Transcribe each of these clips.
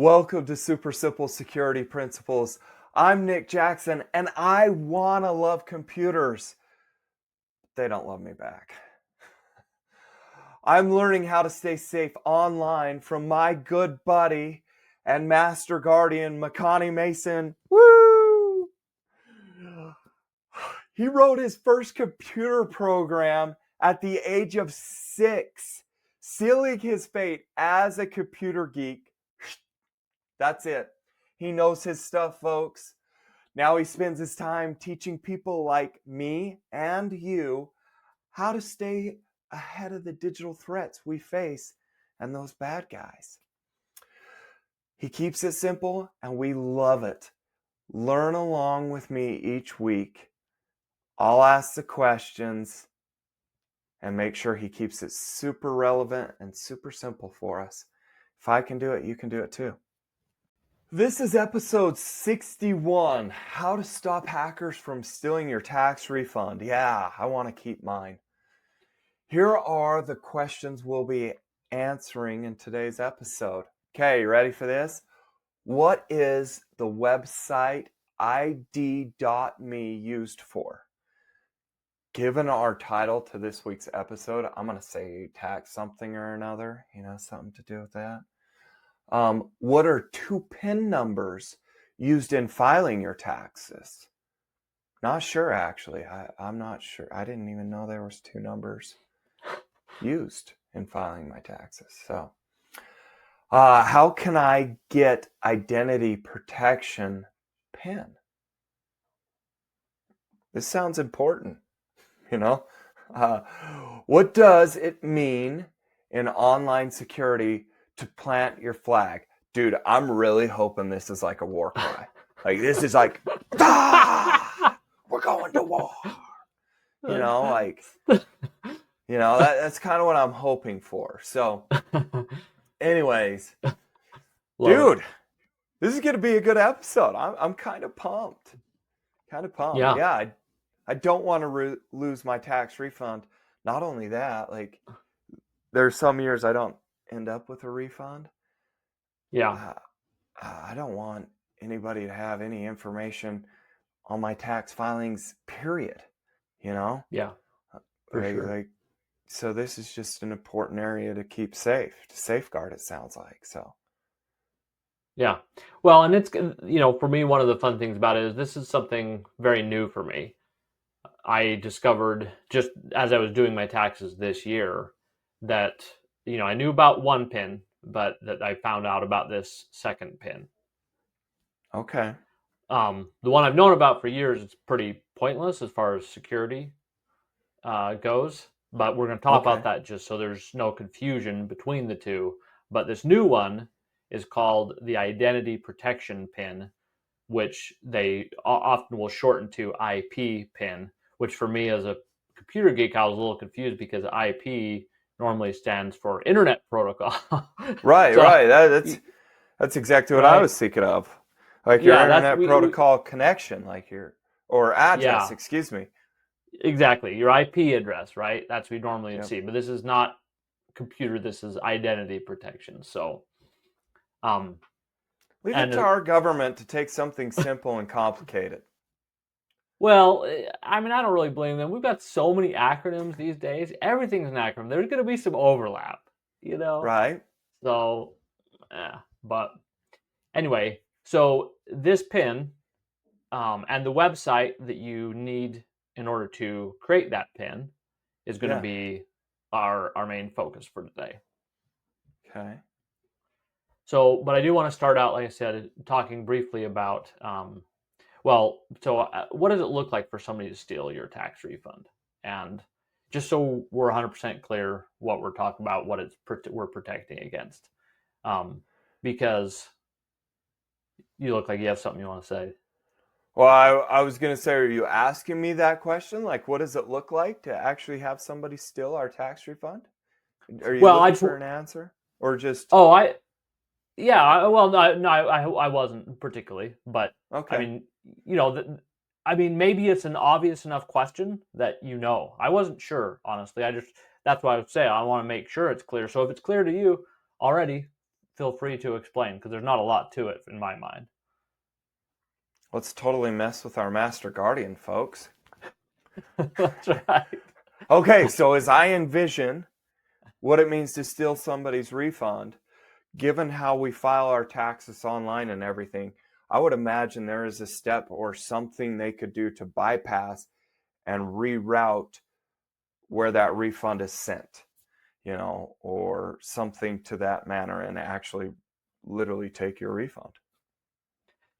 Welcome to Super Simple Security Principles. I'm Nick Jackson, and I want to love computers. They don't love me back. I'm learning how to stay safe online from my good buddy and master guardian, Makani Mason. Woo! He wrote his first computer program at the age of 6, sealing his fate as a computer geek. That's it. He knows his stuff, folks. Now he spends his time teaching people like me and you how to stay ahead of the digital threats we face and those bad guys. He keeps it simple and we love it. Learn along with me each week. I'll ask the questions and make sure he keeps it super relevant and super simple for us. If I can do it, you can do it too. This is episode 61, how to stop hackers from stealing your tax refund. Yeah, I want to keep mine. Here are the questions we'll be answering in today's episode. Okay, you ready for this? What is the website ID.me used for? Given our title to this week's episode, I'm going to say tax something or another, something to do with that. What are 2 PIN numbers used in filing your taxes? Not sure, actually. I'm not sure. I didn't even know there was 2 numbers used in filing my taxes. So, how can I get identity protection PIN? This sounds important, What does it mean in online security to plant your flag? Dude, I'm really hoping this is like a war cry. Like this is like, we're going to war. That's kind of what I'm hoping for. So anyways, dude, this is going to be a good episode. I'm kind of pumped. Yeah, I don't want to lose my tax refund. Not only that, like there's some years I don't end up with a refund. Yeah. I don't want anybody to have any information on my tax filings, period. Yeah, for sure. So this is just an important area to keep safe, to safeguard, it sounds like. So. Yeah. Well, and it's, for me, one of the fun things about it is this is something very new for me. I discovered just as I was doing my taxes this year that, I knew about one PIN, but that I found out about this second PIN. Okay. The one I've known about for years, it's pretty pointless as far as security goes, but we're going to talk about that just so there's no confusion between the two. But this new one is called the Identity Protection PIN, which they often will shorten to IP PIN, which for me as a computer geek, I was a little confused because IP normally stands for Internet Protocol. Right, right. That's exactly what I was thinking of. Like your internet protocol connection, or address, excuse me. Exactly. Your IP address, right? That's what we normally see. But this is not computer, this is identity protection. So leave it to our government to take something simple and complicate it. Well, I mean, I don't really blame them. We've got so many acronyms these days. Everything's an acronym. There's going to be some overlap, Right. So, but anyway, so this PIN and the website that you need in order to create that PIN is going to be our main focus for today. Okay. So, but I do want to start out, like I said, talking briefly about, what does it look like for somebody to steal your tax refund? And just so we're 100% clear what we're talking about, what we're protecting against. Because you look like you have something you want to say. Well, I was going to say, are you asking me that question? Like, what does it look like to actually have somebody steal our tax refund? Are you looking for an answer? Or just... Oh, I wasn't particularly, but okay. I mean, maybe it's an obvious enough question that I wasn't sure, honestly. That's what I would say. I want to make sure it's clear. So if it's clear to you already, feel free to explain, because there's not a lot to it in my mind. Let's totally mess with our master guardian, folks. That's right. Okay, so as I envision what it means to steal somebody's refund, given how we file our taxes online and everything, I would imagine there is a step or something they could do to bypass and reroute where that refund is sent, or something to that manner, and actually literally take your refund.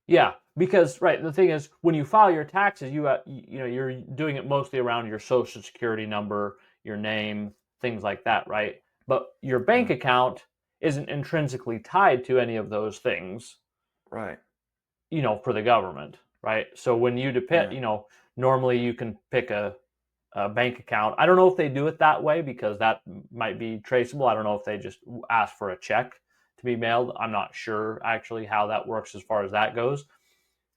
Yeah, because right, the thing is, when you file your taxes, you're doing it mostly around your social security number, your name, things like that, right? But your bank account isn't intrinsically tied to any of those things, Right. for the government, right? So when you depend, normally you can pick a bank account. I don't know if they do it that way because that might be traceable. I don't know if they just ask for a check to be mailed. I'm not sure actually how that works as far as that goes.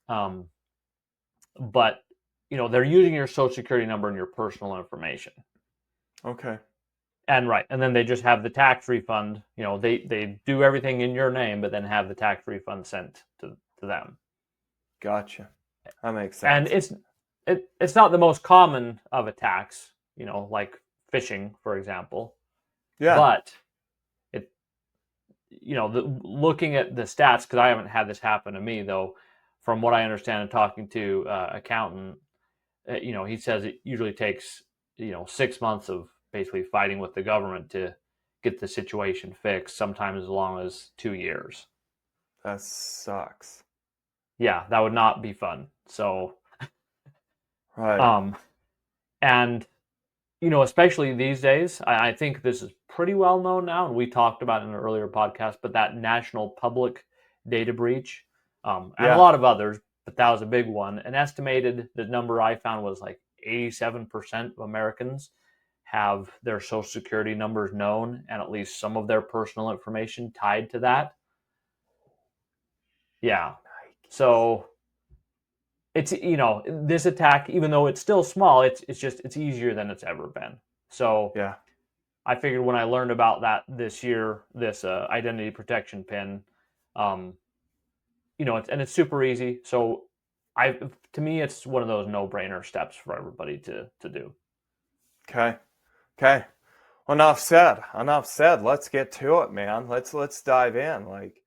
But they're using your social security number and your personal information. Okay. And right, and then they just have the tax refund. They do everything in your name, but then have the tax refund sent to them. Gotcha. That makes And sense. it's not the most common of attacks, like phishing, for example. Yeah. But looking at the stats, because I haven't had this happen to me though, from what I understand and talking to accountant, he says it usually takes 6 months of basically fighting with the government to get the situation fixed, sometimes as long as 2 years. That sucks. Yeah, that would not be fun. So Right. And especially these days, I think this is pretty well known now, and we talked about it in an earlier podcast, but that national public data breach, and a Yeah. lot of others, but that was a big one. An estimated, the number I found was like 87% of Americans have their social security numbers known and at least some of their personal information tied to that. Yeah. So it's, this attack, even though it's still small, it's easier than it's ever been. So Yeah. I figured when I learned about that this year, this identity protection pin, it's super easy. So to me, it's one of those no-brainer steps for everybody to do. Okay. Okay. Enough said. Enough said. Let's get to it, man. Let's dive in. Like,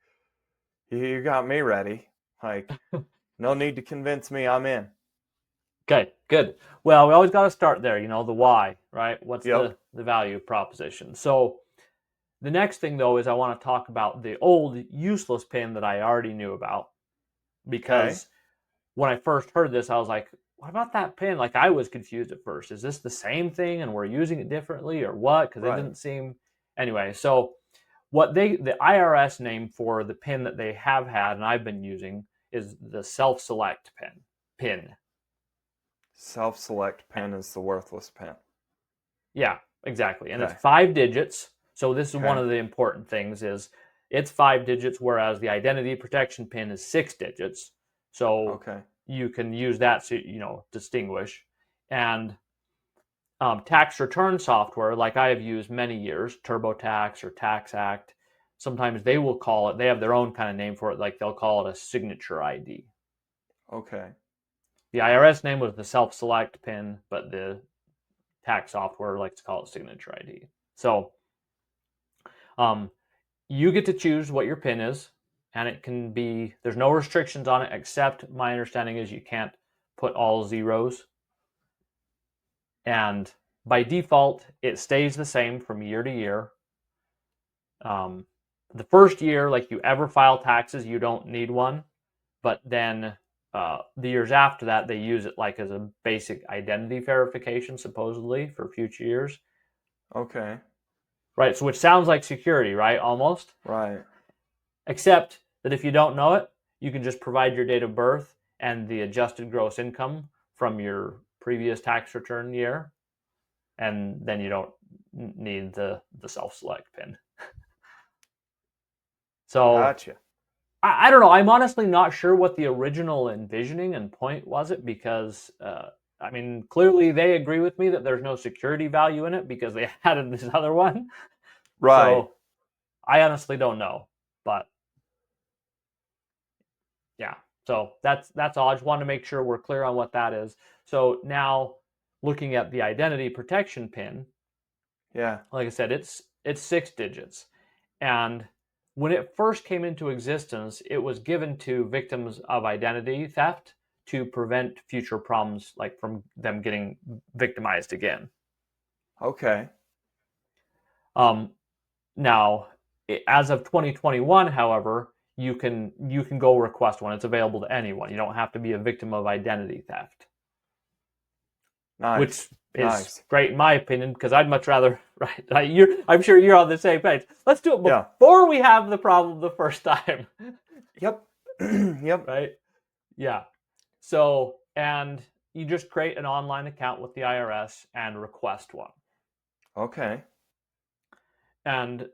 you got me ready. Like, no need to convince me. I'm in. Okay, good. Well, we always got to start there, the why, right? What's Yep. the value proposition? So the next thing, though, is I want to talk about the old useless pin that I already knew about, Okay. because when I first heard this, I was like, what about that pin? Like, I was confused at first. Is this the same thing and we're using it differently or what? Because it Right. didn't seem. Anyway, so the IRS name for the pin that they have had and I've been using is the self-select pin. Self-select pin is the worthless pin. Yeah, exactly. And Okay. it's 5 digits. So this is one Okay. of the important things is it's 5 digits, whereas the identity protection pin is 6 digits. So Okay. you can use that to, distinguish. And tax return software, like I have used many years, TurboTax or TaxAct, sometimes they will call it, they have their own kind of name for it, like they'll call it a signature ID. Okay. The IRS name was the self-select pin, but the tax software likes to call it signature ID. So you get to choose what your pin is, and it can be, there's no restrictions on it, except my understanding is you can't put all zeros. And by default, it stays the same from year to year. The first year, like you ever file taxes, you don't need one. But then the years after that, they use it like as a basic identity verification, supposedly, for future years. Okay. Right. So, which sounds like security, right? Almost. Right. Except that if you don't know it, you can just provide your date of birth and the adjusted gross income from your previous tax return year. And then you don't need the self-select pin. So Gotcha. I don't know. I'm honestly not sure what the original envisioning and point was it, because I mean, clearly they agree with me that there's no security value in it because they added this other one. Right. So I honestly don't know. But yeah, so that's all. I just wanted to make sure we're clear on what that is. So now looking at the identity protection pin, Yeah. like I said, it's 6 digits. And when it first came into existence, it was given to victims of identity theft to prevent future problems, like from them getting victimized again. Okay. Now, as of 2021, however, you can go request one. It's available to anyone. You don't have to be a victim of identity theft, which Nice. is Nice. great in my opinion, because I'd much rather, right? I'm sure you're on the same page. Let's do it Yeah. before we have the problem the first time. Yep. Yep. Right? Yeah. So, and you just create an online account with the IRS and request one. Okay. And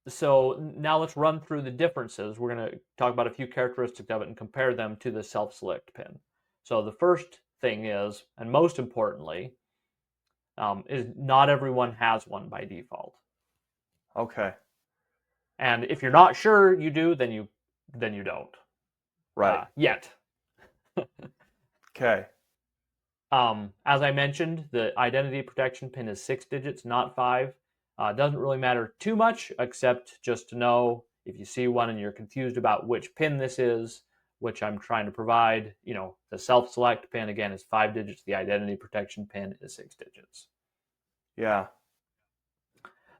so now let's run through the differences. We're going to talk about a few characteristics of it and compare them to the self-select pin. So the first thing is, and most importantly, is not everyone has one by default. Okay. And if you're not sure you do, then you don't. Right. Yet. Okay. As I mentioned, the identity protection pin is 6 digits, not 5. Doesn't really matter too much, except just to know if you see one and you're confused about which pin this is, which I'm trying to provide. The self-select pin, again, is 5 digits. The identity protection pin is 6 digits. Yeah.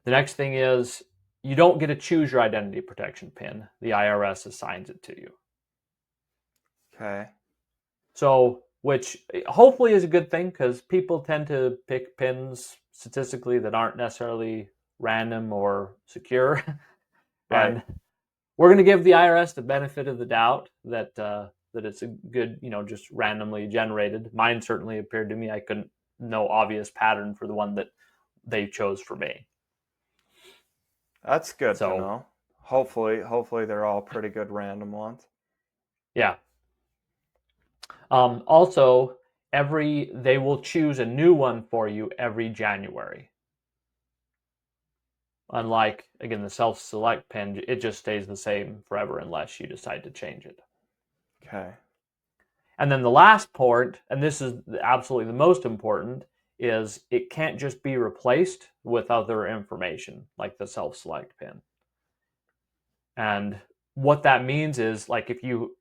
The next thing is you don't get to choose your identity protection pin. The IRS assigns it to you. Okay. So, which hopefully is a good thing, because people tend to pick pins statistically that aren't necessarily random or secure. Right. And we're going to give the IRS the benefit of the doubt that that it's a good, just randomly generated. Mine certainly appeared to me. I couldn't no obvious pattern for the one that they chose for me. That's good to So, know. Hopefully they're all pretty good random ones. yeah. Also, they will choose a new one for you every January. Unlike, again, the self-select pin, it just stays the same forever unless you decide to change it. Okay. And then the last part, and this is absolutely the most important, is it can't just be replaced with other information like the self-select pin. And what that means is, like, if you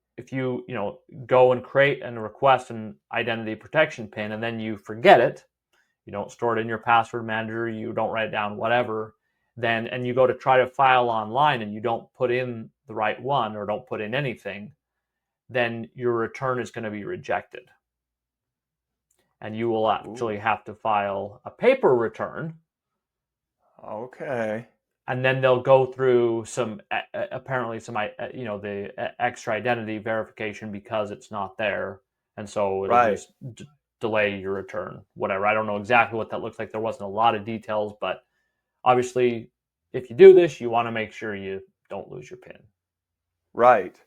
go and create and request an identity protection pin and then you forget it, you don't store it in your password manager, you don't write it down, whatever, then, and you go to try to file online and you don't put in the right one or don't put in anything, then your return is going to be rejected. And you will actually Ooh. have to file a paper return. Okay. And then they'll go through some, apparently some, the extra identity verification because it's not there. And so it'll Right. just delay your return, whatever. I don't know exactly what that looks like. There wasn't a lot of details, but obviously, if you do this, you want to make sure you don't lose your PIN. Right.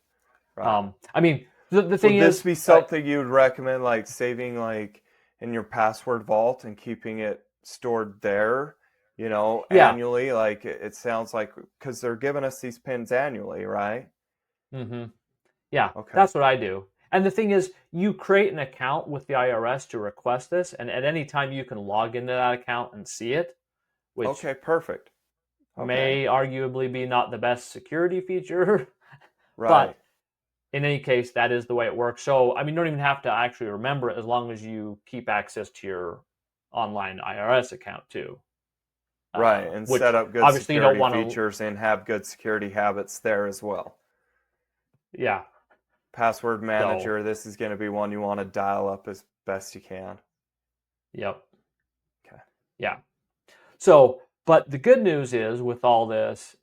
Right. I mean, the thing Would this is, be something you'd recommend, like saving like in your password vault and keeping it stored there, yeah, annually? Like it sounds like, because they're giving us these pins annually, right? mm-hmm. Yeah, Okay. that's what I do. And the thing is, you create an account with the IRS to request this, and at any time you can log into that account and see it, which Okay, perfect. Okay. may arguably be not the best security feature, Right. but in any case, that is the way it works. So, I mean, you don't even have to actually remember it as long as you keep access to your online IRS account too, Right. And set which up good obviously you don't security want to. features and have good security habits there as well. Yeah. Password So, manager, this is going to be one you want to dial up as best you can. yep. Okay. Yeah. So, but the good news is with all this,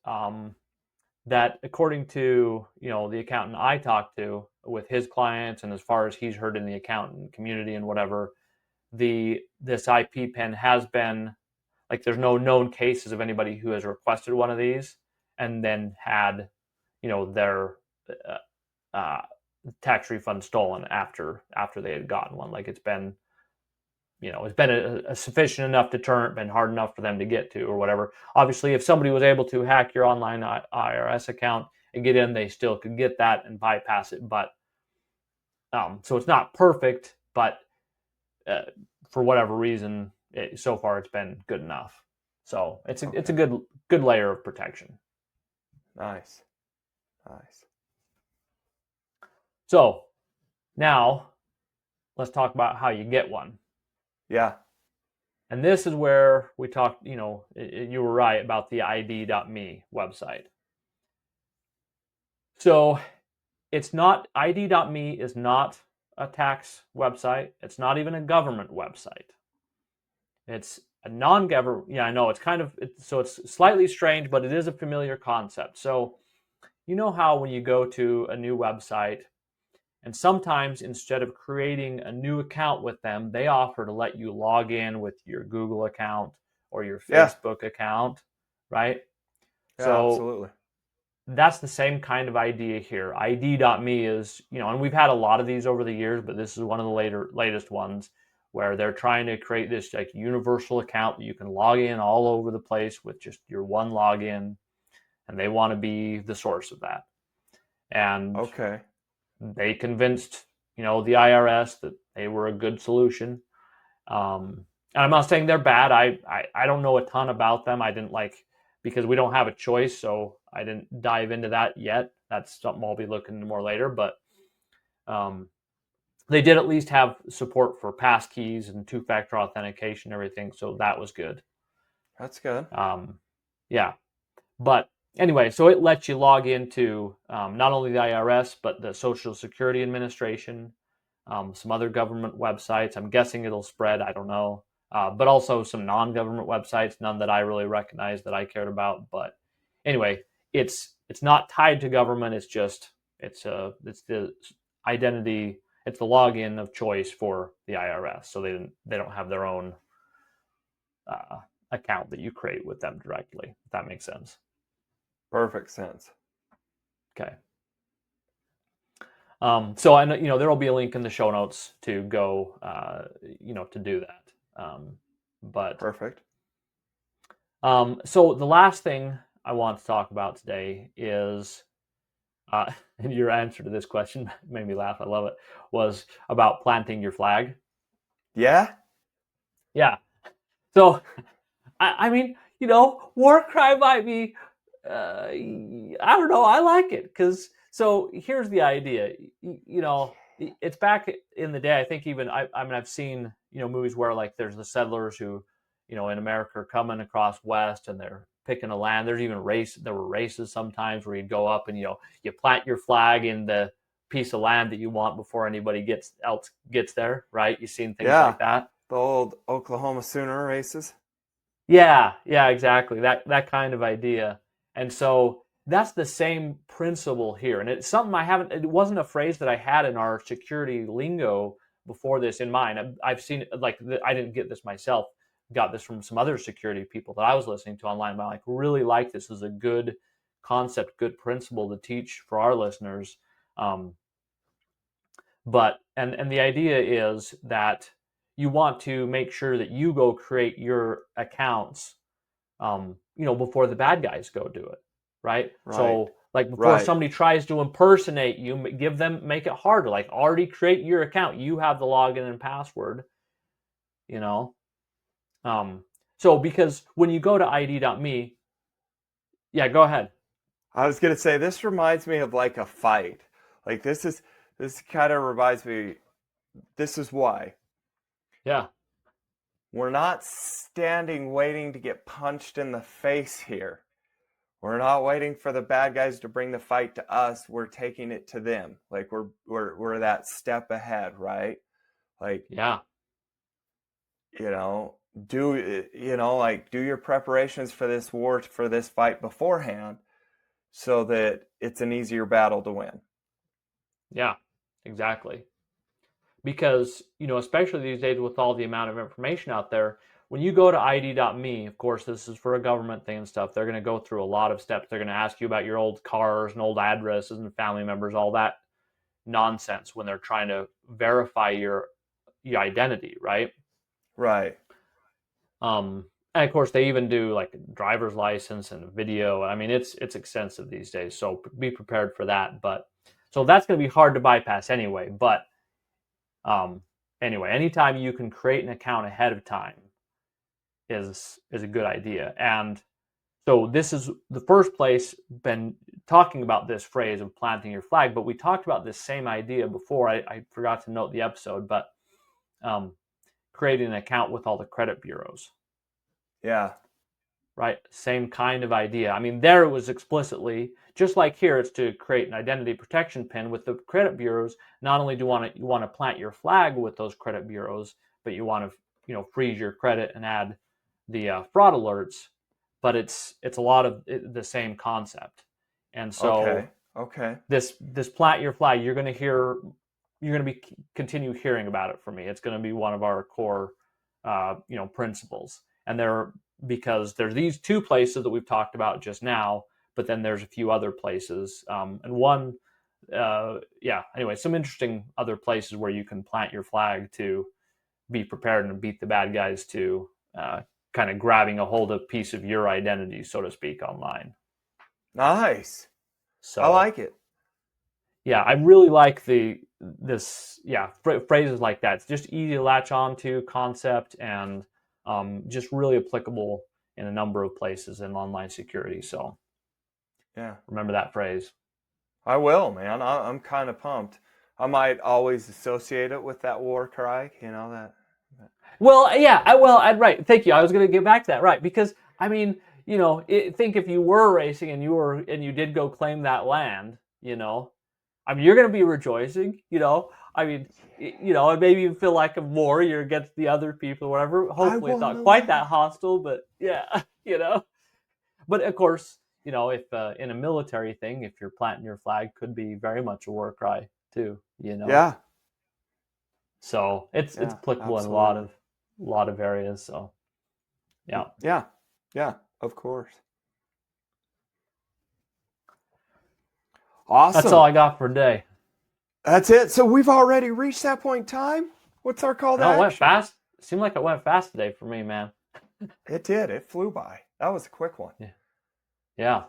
that according to the accountant I talked to with his clients, and as far as he's heard in the accountant community and whatever, this IP pen has been, like, there's no known cases of anybody who has requested one of these and then had their uh, uh, tax refund stolen after they had gotten one. Like, it's been a sufficient enough deterrent, been hard enough for them to get to or whatever. Obviously, if somebody was able to hack your online IRS account and get in, they still could get that and bypass it. But so it's not perfect, but for whatever reason, so far it's been good enough. So it's a good layer of protection. Nice. So now let's talk about how you get one. Yeah. And this is where we talked, you were right about the ID.me website. So it's not, ID.me is not a tax website. It's not even a government website. It's a non-government. Yeah, I know it's so it's slightly strange, but it is a familiar concept. So you know how when you go to a new website, and sometimes instead of creating a new account with them, they offer to let you log in with your Google account or your Facebook account, right? Yeah, So absolutely. that's the same kind of idea here. ID.me is, and we've had a lot of these over the years, but this is one of the latest ones where they're trying to create this like universal account that you can log in all over the place with just your one login, and they want to be the source of that. And okay, they convinced, the IRS that they were a good solution. And I'm not saying they're bad. I don't know a ton about them. I didn't because we don't have a choice, so I didn't dive into that yet. That's something I'll be looking into more later. But they did at least have support for passkeys and two-factor authentication and everything, so that was good. That's good. Yeah. But anyway, so it lets you log into not only the IRS, but the Social Security Administration, some other government websites. I'm guessing it'll spread. I don't know. But also some non-government websites, none that I really recognize that I cared about. But anyway, it's not tied to government. It's just it's the identity. It's the login of choice for the IRS. So they don't have their own account that you create with them directly. If that makes sense. Perfect sense. Okay. So I know, there will be a link in the show notes to go, to do that. But perfect. So the last thing I want to talk about today is, and your answer to this question made me laugh. I love it. Was about planting your flag. Yeah. Yeah. So, I mean, war crime might be, I don't know. I like it because. So here's the idea. It's back in the day. I think even I mean I've seen movies where like there's the settlers who, in America are coming across west and they're picking a land. There's even there were races sometimes where you'd go up and you plant your flag in the piece of land that you want before anybody else gets there, right? You've seen things like that. The old Oklahoma Sooner races. Yeah, exactly. That kind of idea. And so that's the same principle here. And it's something it wasn't a phrase that I had in our security lingo before this in mind. I've seen it I didn't get this myself. Got this from some other security people that I was listening to online. But I really like this as a good concept, good principle to teach for our listeners. But the idea is that you want to make sure that you go create your accounts before the bad guys go do it, right? So like before somebody tries to impersonate you, make it harder. Like already create your account. You have the login and password, So because when you go to ID.me, yeah, go ahead. I was gonna say this reminds me of like a fight. Like this kind of reminds me. This is why. Yeah. We're not standing waiting to get punched in the face here. We're not waiting for the bad guys to bring the fight to us. We're taking it to them. Like we're that step ahead, right? Like yeah, do your preparations for this war, for this fight beforehand, so that it's an easier battle to win. Yeah, exactly. Because especially these days with all the amount of information out there, when you go to ID.me, of course this is for a government thing and stuff, they're going to go through a lot of steps. They're going to ask you about your old cars and old addresses and family members, all that nonsense when they're trying to verify your identity, right? Right. And of course, they even do like a driver's license and a video. I mean, it's extensive these days, so be prepared for that. But so that's going to be hard to bypass anyway. But anyway, anytime you can create an account ahead of time is a good idea. And so this is the first place been talking about this phrase of planting your flag, but we talked about this same idea before. I forgot to note the episode, but creating an account with all the credit bureaus. Yeah. Right? Same kind of idea. I mean, there it was explicitly, just like here, it's to create an identity protection pin with the credit bureaus. Not only do you want to plant your flag with those credit bureaus, but you want to freeze your credit and add the fraud alerts. But it's a lot of the same concept. And so okay. this plant your flag, you're going to be continue hearing about it from me. It's going to be one of our core principles. And because there's these two places that we've talked about just now, but then there's a few other places. And one, anyway, some interesting other places where you can plant your flag to be prepared and beat the bad guys to kind of grabbing a hold of a piece of your identity, so to speak, online. Nice. So I like it. Yeah, I really like phrases like that. It's just easy to latch on to concept and just really applicable in a number of places in online security. So yeah, remember that phrase. I will, man. I'm kind of pumped. I might always associate it with that war cry, that. Well, yeah, I'd right. Thank you. I was going to get back to that, right? Because I mean, think if you were racing and you did go claim that land, I mean, you're going to be rejoicing, I mean, and maybe you feel like a war, you're against the other people or whatever. Hopefully it's not quite that hostile, but yeah, But of course, if in a military thing, if you're planting your flag, could be very much a war cry too, Yeah. So it's applicable absolutely. in a lot of areas. So yeah. Yeah, of course. Awesome. That's all I got for today. That's it. So we've already reached that point in time. What's our call to action? It went fast. It seemed like it went fast today for me, man. It did. It flew by. That was a quick one. Yeah.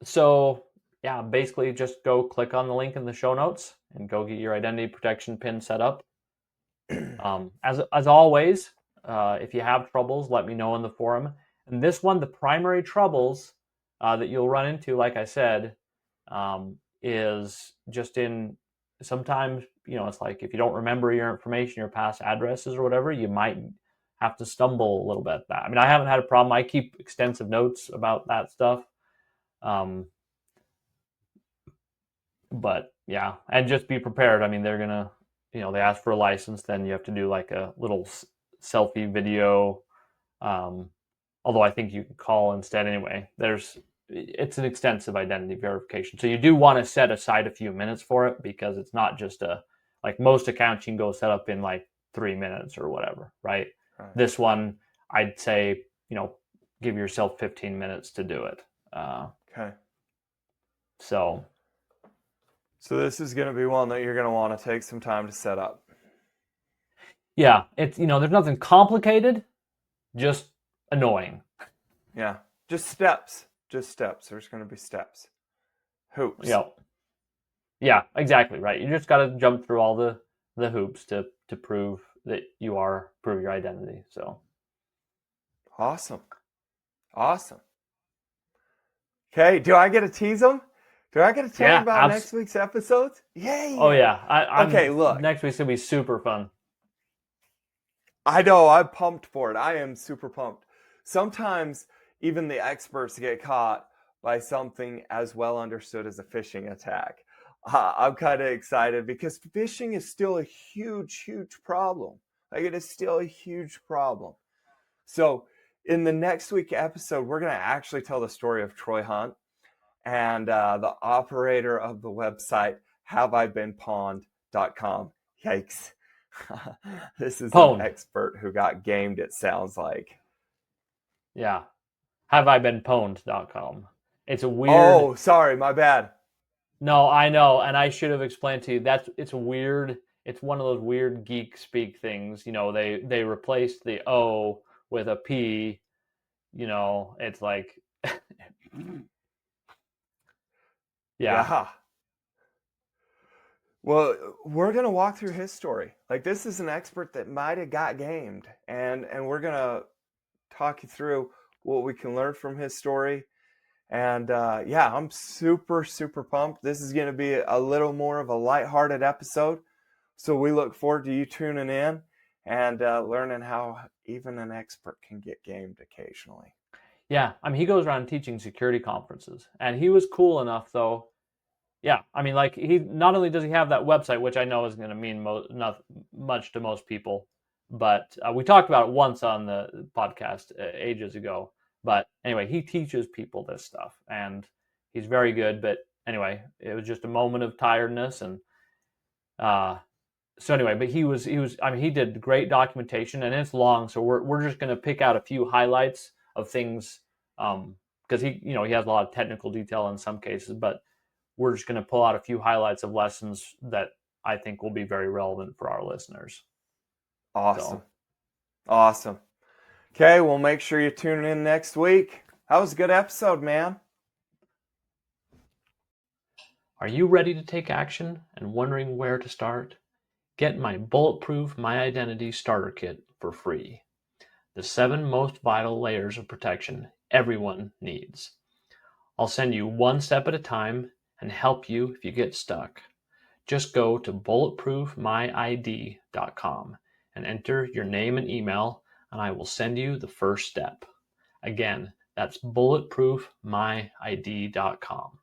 So yeah, basically just go click on the link in the show notes and go get your identity protection pin set up. As always, if you have troubles, let me know in the forum. And this one, the primary troubles that you'll run into, like I said, is just in sometimes, it's like if you don't remember your information, your past addresses or whatever, you might have to stumble a little bit at that. I mean, I haven't had a problem. I keep extensive notes about that stuff. But yeah, and just be prepared. I mean, they're going to, they ask for a license, then you have to do like a little selfie video. Although I think you can call instead anyway. It's an extensive identity verification. So you do want to set aside a few minutes for it because it's not just like most accounts you can go set up in like 3 minutes or whatever, right? This one, I'd say, give yourself 15 minutes to do it. Okay. So this is going to be one that you're going to want to take some time to set up. Yeah, it's there's nothing complicated, just annoying. Yeah, just steps. There's going to be steps. Hoops. Yeah, exactly right. You just got to jump through all the hoops to prove that prove your identity. So awesome. Okay, do I get to tease them? Do I get to tell you about next week's episodes? Yay! Oh yeah. Okay, look. Next week's gonna be super fun. I know. I'm pumped for it. I am super pumped. Sometimes even the experts get caught by something as well understood as a phishing attack. I'm kind of excited because phishing is still a huge problem. Like, it is still a huge problem. So in the next week episode, we're going to actually tell the story of Troy Hunt and the operator of the website haveibeenpwned.com. Yikes. This is an expert who got gamed, it sounds like. Yeah. Haveibeenpwned.com. It's a weird... Oh, sorry, my bad. No, I know, and I should have explained to you. It's weird. It's one of those weird geek speak things. They replaced the O with a P, it's like, Yeah. Well, we're gonna walk through his story. Like, this is an expert that might have got gamed, and we're gonna talk you through what we can learn from his story. And yeah, I'm super, super pumped. This is going to be a little more of a lighthearted episode. So we look forward to you tuning in and learning how even an expert can get gamed occasionally. Yeah, I mean, he goes around teaching security conferences, and he was cool enough, though. Yeah, I mean, like, he not only does he have that website, which I know isn't going to mean not much to most people, but we talked about it once on the podcast ages ago. But anyway, he teaches people this stuff, and he's very good. But anyway, it was just a moment of tiredness, and uh, so anyway, but he was. I mean, he did great documentation, and it's long, so we're just going to pick out a few highlights of things, because he has a lot of technical detail in some cases, but we're just going to pull out a few highlights of lessons that I think will be very relevant for our listeners. Awesome. Awesome. Okay, well, make sure you tune in next week. That was a good episode, man. Are you ready to take action and wondering where to start? Get my Bulletproof My Identity Starter Kit for free. The 7 most vital layers of protection everyone needs. I'll send you one step at a time and help you if you get stuck. Just go to bulletproofmyid.com and enter your name and email, and I will send you the first step. Again, that's bulletproofmyid.com.